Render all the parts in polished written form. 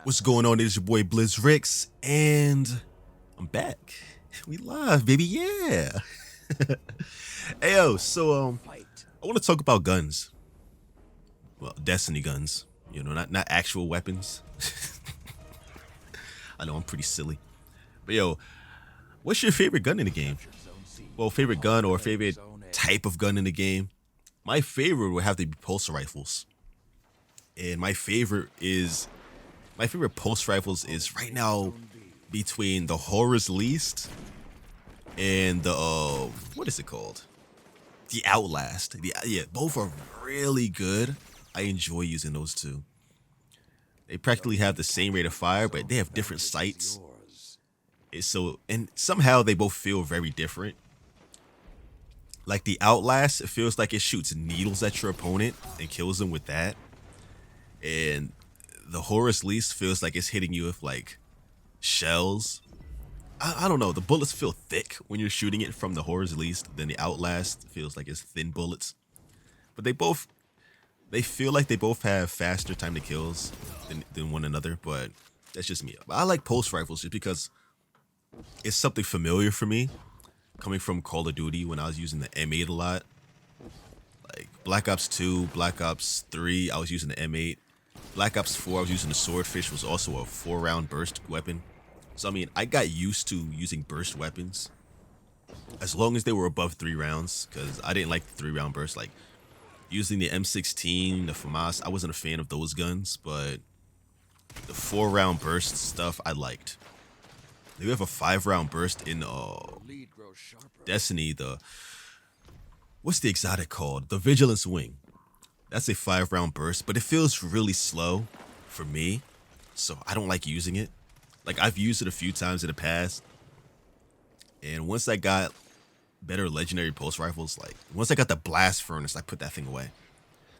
What's going on? It's your boy BlizzRix, and I'm back. We live, baby, yeah. Ayo, so I want to talk about guns. Well, Destiny guns. You know, not actual weapons. I know I'm pretty silly, but yo, what's your favorite gun in the game? Well, favorite gun or favorite type of gun in the game? My favorite would have to be pulse rifles, and my favorite pulse rifles is right now between the Horror's Least and the what is it called? The Outlast. Yeah, both are really good. I enjoy using those two. They practically have the same rate of fire, but they have different sights. And somehow they both feel very different. Like the Outlast, it feels like it shoots needles at your opponent and kills them with that. And the Horus Least feels like it's hitting you with like shells. I don't know. The bullets feel thick when you're shooting it from the Horus Least. Then the Outlast feels like it's thin bullets. But they feel like they both have faster time to kills than one another. But that's just me. But I like pulse rifles just because it's something familiar for me. Coming from Call of Duty when I was using the M8 a lot. Like Black Ops 2, Black Ops 3, I was using the M8. Black Ops 4, I was using the Swordfish, was also a 4-round burst weapon. So, I mean, I got used to using burst weapons as long as they were above 3 rounds, because I didn't like the 3-round burst. Like, using the M16, the FAMAS, I wasn't a fan of those guns, but the 4-round burst stuff I liked. We have a 5-round burst in Destiny, what's the exotic called? The Vigilance Wing. That's a 5-round burst, but it feels really slow for me, so I don't like using it. Like, I've used it a few times in the past, and once I got better legendary pulse rifles, like, once I got the Blast Furnace, I put that thing away.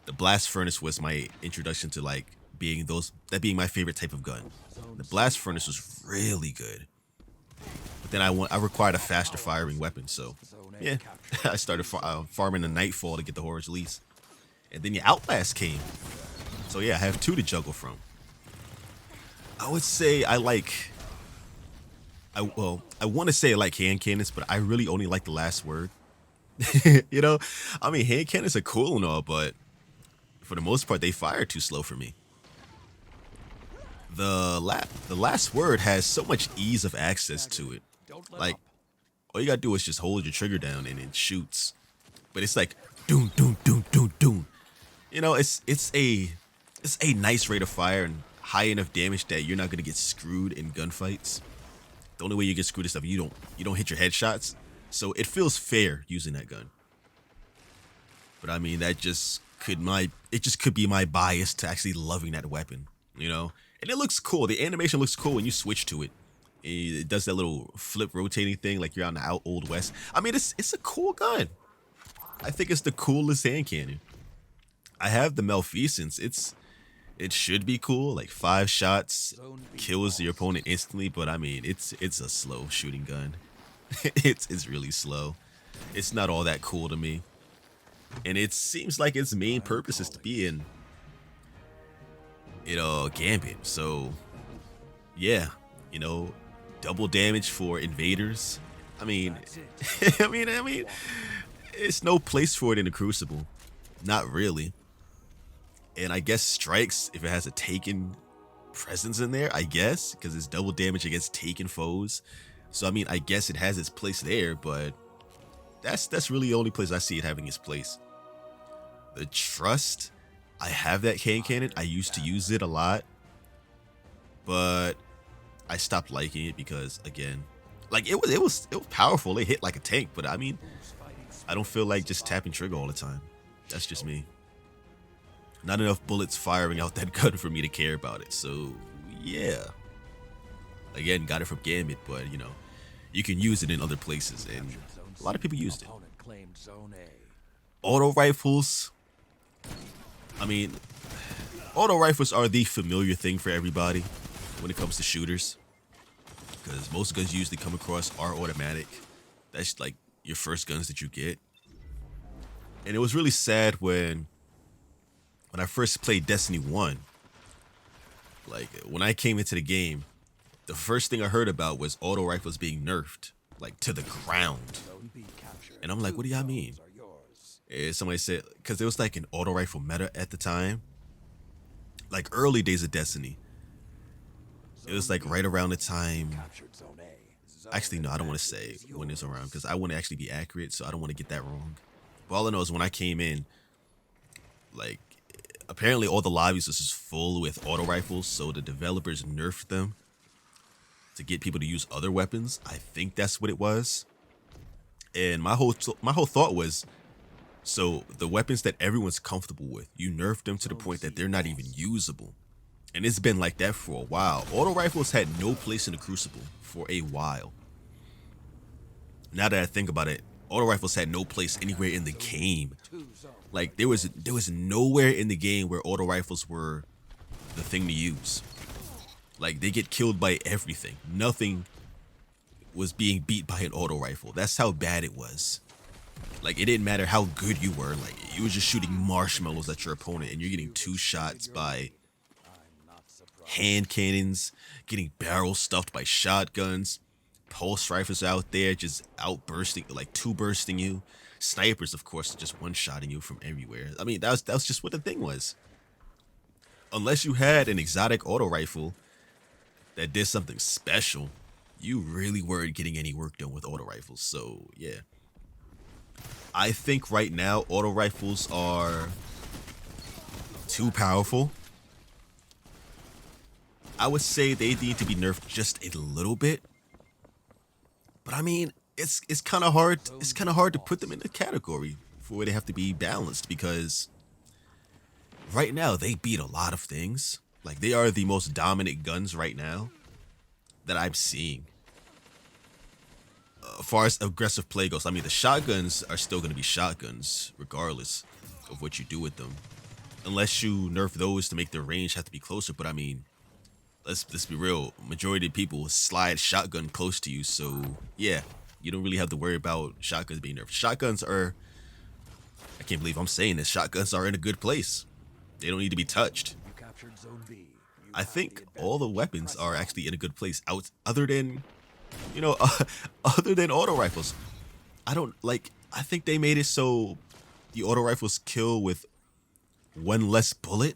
The Blast Furnace was my introduction to, like, being my favorite type of gun. The Blast Furnace was really good. But then I required a faster firing weapon, so, yeah, I started farming the Nightfall to get the Horus Least. And then the Outlast came. So yeah, I have 2 to juggle from. I would say I want to say I like hand cannons, but I really only like the last word. You know? I mean, hand cannons are cool and all, but for the most part, they fire too slow for me. The last word has so much ease of access to it. Like, all you gotta do is just hold your trigger down and it shoots. But it's like, doom, doom, doom, doom, doom. You know, it's a nice rate of fire and high enough damage that you're not gonna get screwed in gunfights. The only way you get screwed is if you don't hit your headshots. So it feels fair using that gun. But I mean, it just could be my bias to actually loving that weapon, you know? And it looks cool. The animation looks cool when you switch to it. It does that little flip rotating thing like you're on the Old West. I mean, it's a cool gun. I think it's the coolest hand cannon. I have the Malfeasance. It should be cool. Like 5 shots kills your opponent instantly, but I mean it's a slow shooting gun. it's really slow. It's not all that cool to me. And it seems like its main purpose is to be in Gambit. So yeah, you know, double damage for invaders. I mean I mean it's no place for it in the Crucible. Not really. And I guess strikes if it has a Taken presence in there, I guess, because it's double damage against Taken foes. So I mean, I guess it has its place there, but that's really the only place I see it having its place. The Trust, I have that hand cannon. I used to use it a lot, but I stopped liking it because, again, like it was powerful. It hit like a tank, but I mean, I don't feel like just tapping trigger all the time. That's just me. Not enough bullets firing out that gun for me to care about it. So yeah, again, got it from Gambit, but you know, you can use it in other places, and a lot of people used it. Auto rifles. I mean, auto rifles are the familiar thing for everybody when it comes to shooters, because most guns you usually come across are automatic. That's like your first guns that you get. And it was really sad when I first played Destiny 1, Like when I came into the game, the first thing I heard about was auto rifles being nerfed, like to the ground. And I'm like, what do y'all mean? And somebody said, because there was like an auto rifle meta at the time, like early days of Destiny. It was like right around the time. Actually, no, I don't want to say when it's around because I want to actually be accurate, so I don't want to get that wrong. But all I know is when I came in, like apparently all the lobbies was just full with auto rifles, so the developers nerfed them to get people to use other weapons. I think that's what it was. And my whole thought was, so the weapons that everyone's comfortable with, you nerf them to the point that they're not even usable. And it's been like that for a while. Auto rifles had no place in the Crucible for a while. Now that I think about it, auto rifles had no place anywhere in the game. Like there was nowhere in the game where auto rifles were the thing to use. Like they get killed by everything. Nothing was being beat by an auto rifle. That's how bad it was. Like it didn't matter how good you were. Like you were just shooting marshmallows at your opponent and you're getting 2 shots by hand cannons, getting barrels stuffed by shotguns, pulse rifles out there just outbursting, like 2-bursting you. Snipers, of course, just one-shotting you from everywhere. I mean, that was just what the thing was. Unless you had an exotic auto rifle that did something special, you really weren't getting any work done with auto rifles. So, yeah. I think right now, auto rifles are too powerful. I would say they need to be nerfed just a little bit. But I mean, it's kind of hard. It's kind of hard to put them in the category for where they have to be balanced, because right now they beat a lot of things. Like they are the most dominant guns right now that I'm seeing. As far as aggressive play goes, I mean, the shotguns are still going to be shotguns regardless of what you do with them, unless you nerf those to make their range have to be closer. But I mean, let's be real. Majority of people slide shotgun close to you, so yeah, you don't really have to worry about shotguns being nerfed. Shotguns are, I can't believe I'm saying this, shotguns are in a good place. They don't need to be touched. I think all the weapons are actually in a good place other than, you know, other than auto rifles. I think they made it so the auto rifles kill with 1 less bullet.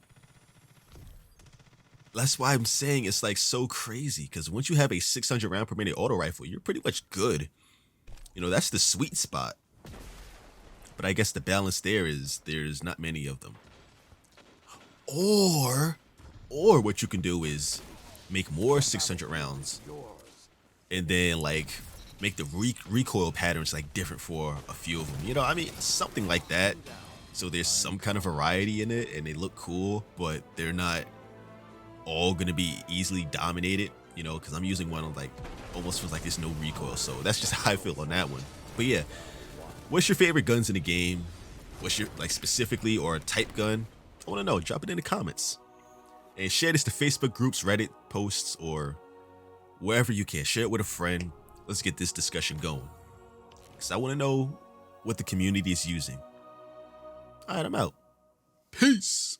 That's why I'm saying it's like so crazy, because once you have a 600 round per minute auto rifle, you're pretty much good. You know, that's the sweet spot. But I guess the balance there is there's not many of them. Or what you can do is make more 600 rounds and then like make the recoil patterns like different for a few of them. You know, I mean, something like that. So there's some kind of variety in it and they look cool, but they're not all gonna be easily dominated, you know, because I'm using one on like almost feels like there's no recoil. So that's just how I feel on that one. But yeah, what's your favorite guns in the game? What's your, like, specifically, or a type gun? I want to know. Drop it in the comments and share this to Facebook groups, Reddit posts, or wherever you can. Share it with a friend. Let's get this discussion going, because I want to know what the community is using. All right, I'm out. Peace.